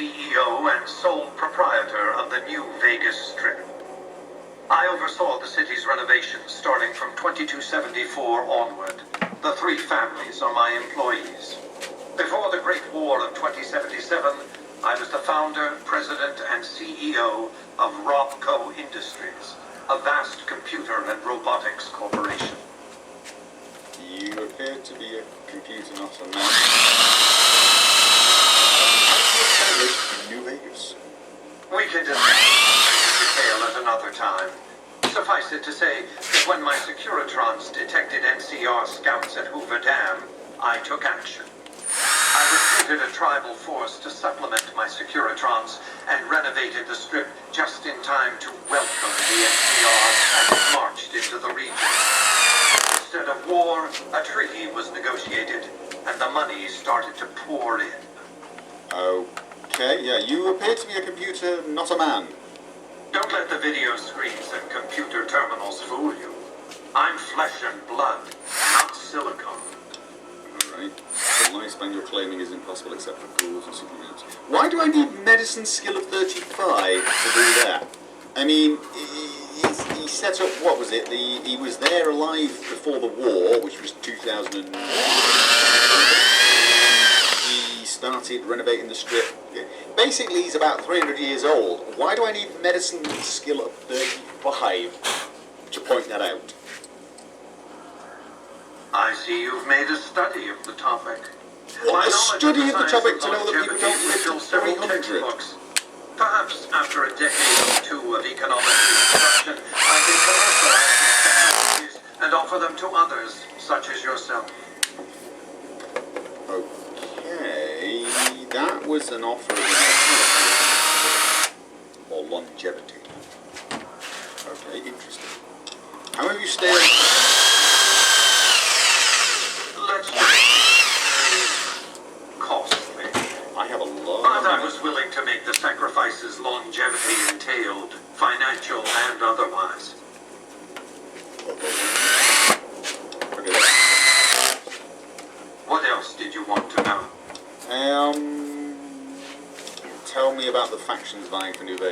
CEO and sole proprietor of the new Vegas Strip. I oversaw the city's renovations starting from 2274 onward. The three families are my employees. Before the Great War of 2077, I was the founder, president, and CEO of Robco Industries, a vast computer and robotics corporation. You appear to be a computer, not a man. New Vegas. We can discuss in detail at another time. Suffice it to say that when my Securitrons detected NCR scouts at Hoover Dam, I took action. I recruited a tribal force to supplement my Securitrons and renovated the Strip just in time to welcome the NCR as it marched into the region. Instead of war, a treaty was negotiated, and the money started to pour in. Okay, yeah, you appear to be a computer, not a man. Don't let the video screens and computer terminals fool you. I'm flesh and blood, not silicone. Alright, the lifespan you're claiming is impossible except for pools and supplements. Why do I need medicine skill of 35 to do that? I mean, he set up, what was it, he was there alive before the war, which was 2001. He started renovating the Strip. Basically, he's about 300 years old. Why do I need medicine skill of 35 to point that out? I see you've made a study of the topic. What, a study of the topic to know that people don't live to several 300? textbooks. Perhaps after a decade or two of economic reconstruction, I can commercialize these technologies and offer them to others, such as yourself. Okay, that was an offer of or longevity. Okay, interesting. How have you stayed? Let's just costly. I have a lot. But I was willing to make the sacrifices longevity entailed, financial and otherwise. Okay. What else did you want to know? Tell me about the factions vying for New Vegas.